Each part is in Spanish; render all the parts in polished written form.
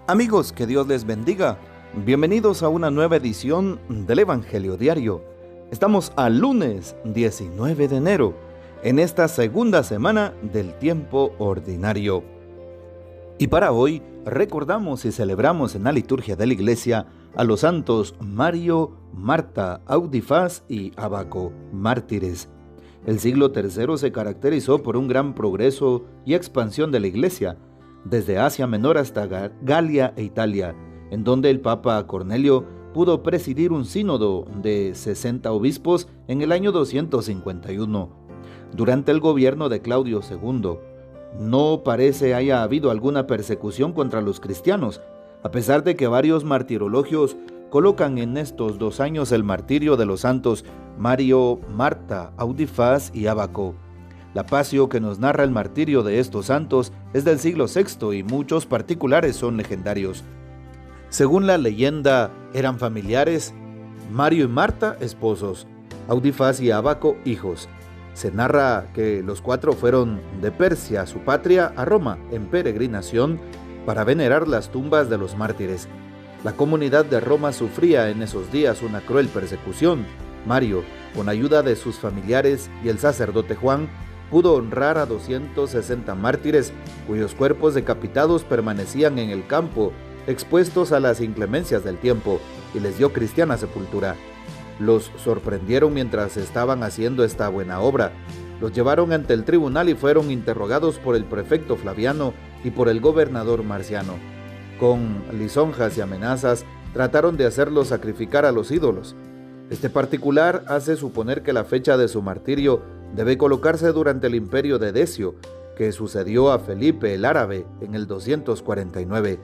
Amigos, que Dios les bendiga. Bienvenidos a una nueva edición del Evangelio Diario. Estamos al lunes 19 de enero, en esta segunda semana del tiempo ordinario. Y para hoy recordamos y celebramos en la liturgia de la Iglesia a los santos Mario, Marta, Audifaz y Abaco, mártires. El siglo III se caracterizó por un gran progreso y expansión de la Iglesia, desde Asia Menor hasta Galia e Italia, en donde el Papa Cornelio pudo presidir un sínodo de 60 obispos en el año 251. Durante el gobierno de Claudio II, no parece haya habido alguna persecución contra los cristianos, a pesar de que varios martirologios colocan en estos 2 años el martirio de los santos Mario, Marta, Audifaz y Abaco. La Pasio que nos narra el martirio de estos santos es del siglo VI y muchos particulares son legendarios. Según la leyenda, eran familiares, Mario y Marta esposos, Audifaz y Abaco hijos. Se narra que los 4 fueron de Persia, su patria, a Roma, en peregrinación para venerar las tumbas de los mártires. La comunidad de Roma sufría en esos días una cruel persecución. Mario, con ayuda de sus familiares y el sacerdote Juan, pudo honrar a 260 mártires cuyos cuerpos decapitados permanecían en el campo, expuestos a las inclemencias del tiempo, y les dio cristiana sepultura. Los sorprendieron mientras estaban haciendo esta buena obra. Los llevaron ante el tribunal y fueron interrogados por el prefecto Flaviano y por el gobernador Marciano. Con lisonjas y amenazas trataron de hacerlos sacrificar a los ídolos. Este particular hace suponer que la fecha de su martirio debe colocarse durante el imperio de Decio, que sucedió a Felipe el Árabe en el 249.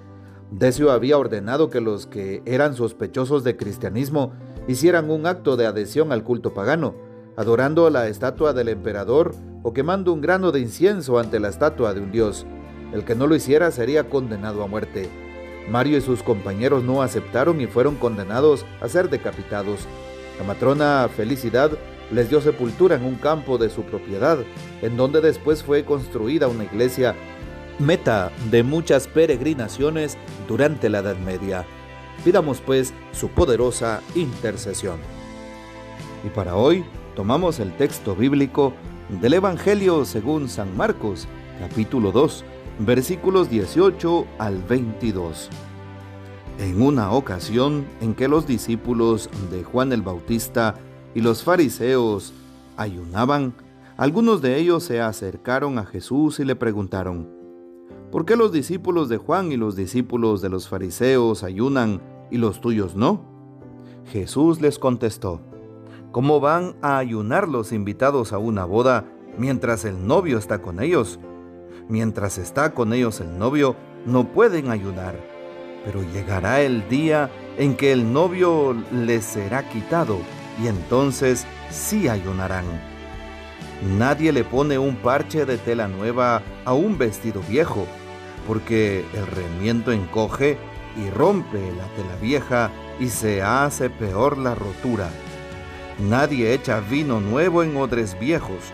Decio había ordenado que los que eran sospechosos de cristianismo hicieran un acto de adhesión al culto pagano, adorando la estatua del emperador o quemando un grano de incienso ante la estatua de un dios. El que no lo hiciera sería condenado a muerte. Mario y sus compañeros no aceptaron y fueron condenados a ser decapitados. La matrona Felicidad les dio sepultura en un campo de su propiedad, en donde después fue construida una iglesia, meta de muchas peregrinaciones durante la Edad Media. Pidamos pues su poderosa intercesión. Y para hoy tomamos el texto bíblico del Evangelio según San Marcos, capítulo 2, versículos 18 al 22. En una ocasión en que los discípulos de Juan el Bautista y los fariseos ayunaban, algunos de ellos se acercaron a Jesús y le preguntaron: ¿por qué los discípulos de Juan y los discípulos de los fariseos ayunan y los tuyos no? Jesús les contestó: ¿cómo van a ayunar los invitados a una boda mientras el novio está con ellos? Mientras está con ellos el novio, no pueden ayunar, pero llegará el día en que el novio les será quitado, y entonces sí ayunarán. Nadie le pone un parche de tela nueva a un vestido viejo, porque el remiendo encoge y rompe la tela vieja y se hace peor la rotura. Nadie echa vino nuevo en odres viejos,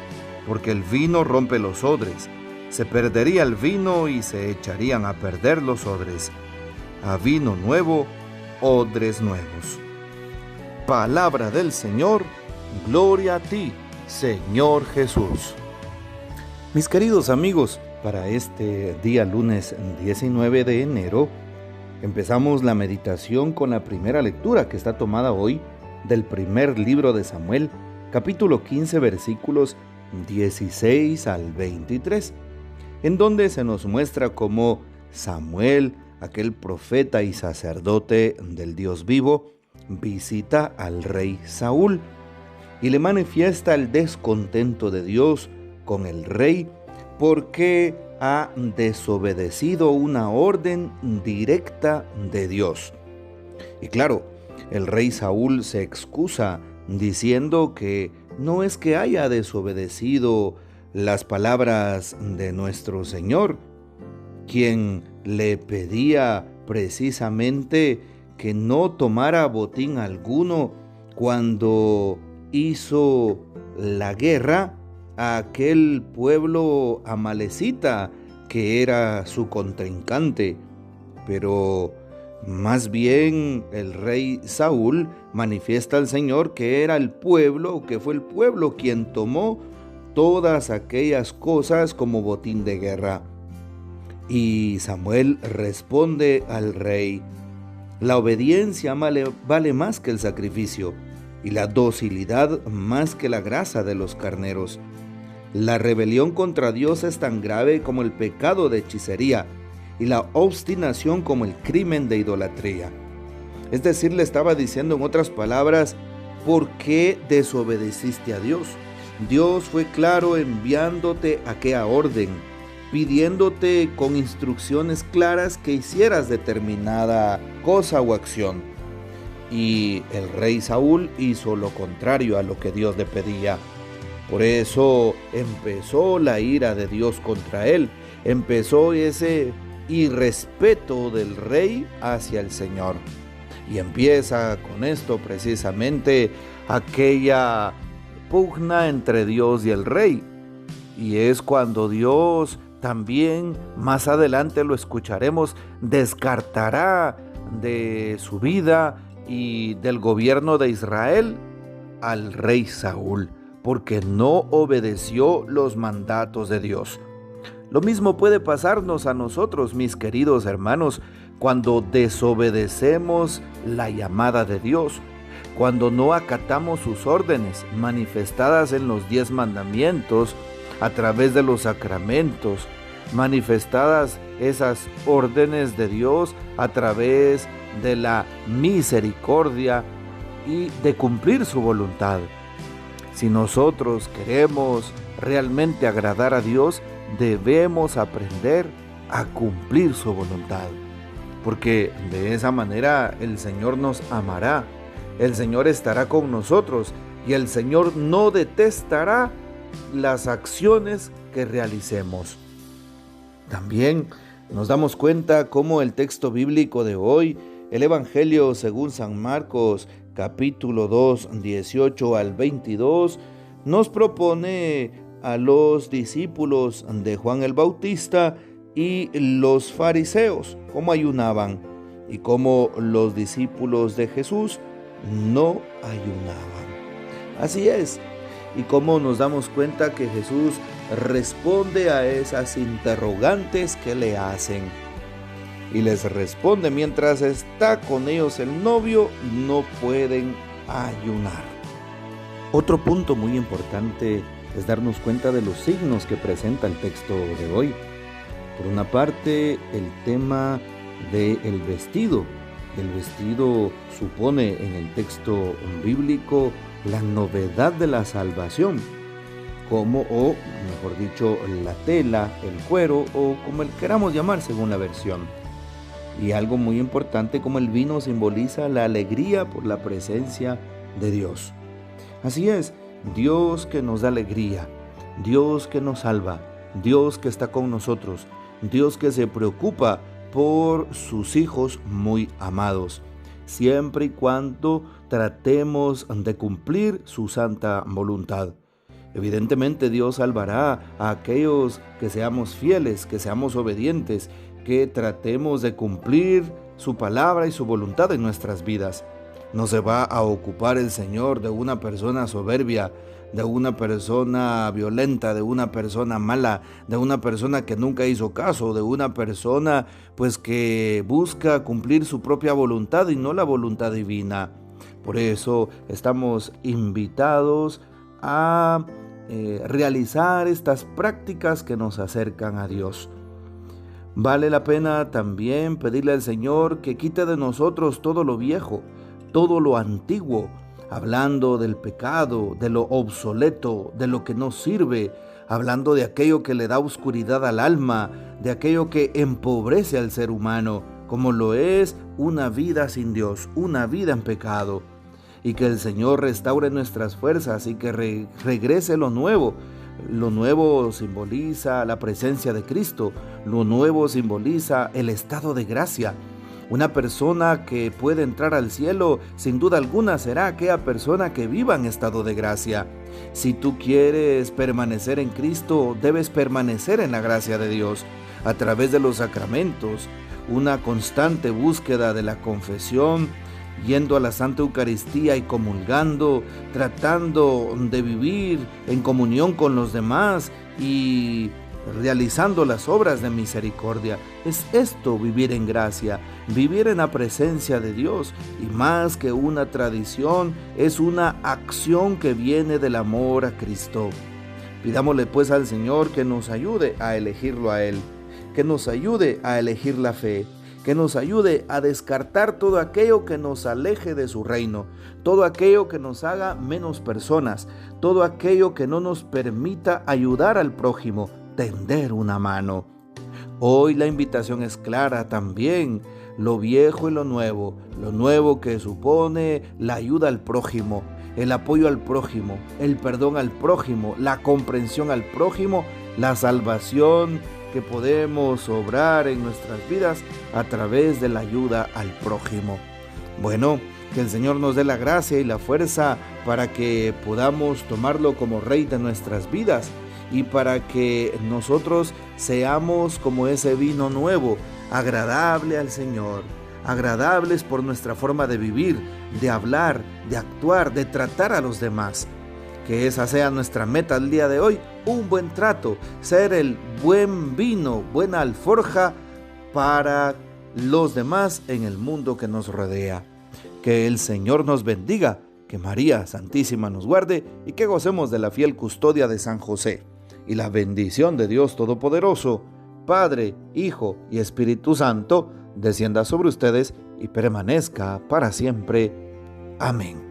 porque el vino rompe los odres. Se perdería el vino y se echarían a perder los odres. A vino nuevo, odres nuevos. Palabra del Señor, gloria a ti, Señor Jesús. Mis queridos amigos, para este día lunes 19 de enero, empezamos la meditación con la primera lectura que está tomada hoy del primer libro de Samuel, capítulo 15, versículos 16 al 23, en donde se nos muestra cómo Samuel, aquel profeta y sacerdote del Dios vivo, visita al rey Saúl y le manifiesta el descontento de Dios con el rey porque ha desobedecido una orden directa de Dios. Y claro, el rey Saúl se excusa diciendo que no es que haya desobedecido las palabras de nuestro Señor, quien le pedía precisamente que no tomara botín alguno cuando hizo la guerra a aquel pueblo amalecita que era su contrincante. pero más bien el rey Saúl manifiesta al Señor que era el pueblo, que fue el pueblo quien tomó todas aquellas cosas como botín de guerra. Y Samuel responde al rey: la obediencia vale más que el sacrificio, y la docilidad más que la grasa de los carneros. La rebelión contra Dios es tan grave como el pecado de hechicería, y la obstinación como el crimen de idolatría. Es decir, le estaba diciendo en otras palabras: ¿por qué desobedeciste a Dios? Dios fue claro enviándote aquella orden, pidiéndote con instrucciones claras que hicieras determinada cosa o acción. Y el rey Saúl hizo lo contrario a lo que Dios le pedía. Por eso empezó la ira de Dios contra él. Empezó ese irrespeto del rey hacia el Señor. Y empieza con esto precisamente aquella pugna entre Dios y el rey. Y es cuando Dios también, más adelante lo escucharemos, descartará de su vida y del gobierno de Israel al rey Saúl, porque no obedeció los mandatos de Dios. Lo mismo puede pasarnos a nosotros, mis queridos hermanos, cuando desobedecemos la llamada de Dios, cuando no acatamos sus órdenes manifestadas en los 10 mandamientos, a través de los sacramentos, manifestadas esas órdenes de Dios a través de la misericordia y de cumplir su voluntad. Si nosotros queremos realmente agradar a Dios, debemos aprender a cumplir su voluntad, porque de esa manera el Señor nos amará, el Señor estará con nosotros y el Señor no detestará las acciones que realicemos. También nos damos cuenta cómo el texto bíblico de hoy, el Evangelio según San Marcos, capítulo 2, 18 al 22, nos propone a los discípulos de Juan el Bautista y los fariseos cómo ayunaban y cómo los discípulos de Jesús no ayunaban. Así es. Y cómo nos damos cuenta que Jesús responde a esas interrogantes que le hacen. Y les responde: mientras está con ellos el novio, no pueden ayunar. Otro punto muy importante es darnos cuenta de los signos que presenta el texto de hoy. Por una parte, el tema del vestido. El vestido supone en el texto bíblico la novedad de la salvación, o mejor dicho, la tela, el cuero, o como el queramos llamar según la versión. Y algo muy importante, como el vino simboliza la alegría por la presencia de Dios. Así es, Dios que nos da alegría, Dios que nos salva, Dios que está con nosotros, Dios que se preocupa por sus hijos muy amados, siempre y cuando tratemos de cumplir su santa voluntad. Evidentemente Dios salvará a aquellos que seamos fieles, que seamos obedientes, que tratemos de cumplir su palabra y su voluntad en nuestras vidas. No se va a ocupar el Señor de una persona soberbia, de una persona violenta, de una persona mala, de una persona que nunca hizo caso, de una persona pues que busca cumplir su propia voluntad y no la voluntad divina. Por eso estamos invitados a realizar estas prácticas que nos acercan a Dios. Vale la pena también pedirle al Señor que quite de nosotros todo lo viejo, todo lo antiguo, hablando del pecado, de lo obsoleto, de lo que no sirve, hablando de aquello que le da oscuridad al alma, de aquello que empobrece al ser humano, como lo es una vida sin Dios, una vida en pecado. Y que el Señor restaure nuestras fuerzas y que regrese lo nuevo. Lo nuevo simboliza la presencia de Cristo, lo nuevo simboliza el estado de gracia. Una persona que puede entrar al cielo, sin duda alguna, será aquella persona que viva en estado de gracia. Si tú quieres permanecer en Cristo, debes permanecer en la gracia de Dios, a través de los sacramentos, una constante búsqueda de la confesión, yendo a la Santa Eucaristía y comulgando, tratando de vivir en comunión con los demás y realizando las obras de misericordia. Es esto vivir en gracia, vivir en la presencia de Dios, y más que una tradición, es una acción que viene del amor a Cristo. Pidámosle pues al Señor que nos ayude a elegirlo a Él, que nos ayude a elegir la fe, que nos ayude a descartar todo aquello que nos aleje de su reino, todo aquello que nos haga menos personas, todo aquello que no nos permita ayudar al prójimo, tender una mano. Hoy la invitación es clara también: lo viejo y lo nuevo que supone la ayuda al prójimo, el apoyo al prójimo, el perdón al prójimo, la comprensión al prójimo, la salvación que podemos obrar en nuestras vidas a través de la ayuda al prójimo. Bueno, que el Señor nos dé la gracia y la fuerza para que podamos tomarlo como Rey de nuestras vidas, y para que nosotros seamos como ese vino nuevo, agradable al Señor, agradables por nuestra forma de vivir, de hablar, de actuar, de tratar a los demás. Que esa sea nuestra meta el día de hoy, un buen trato, ser el buen vino, buena alforja para los demás en el mundo que nos rodea. Que el Señor nos bendiga, que María Santísima nos guarde y que gocemos de la fiel custodia de San José. Y la bendición de Dios Todopoderoso, Padre, Hijo y Espíritu Santo, descienda sobre ustedes y permanezca para siempre. Amén.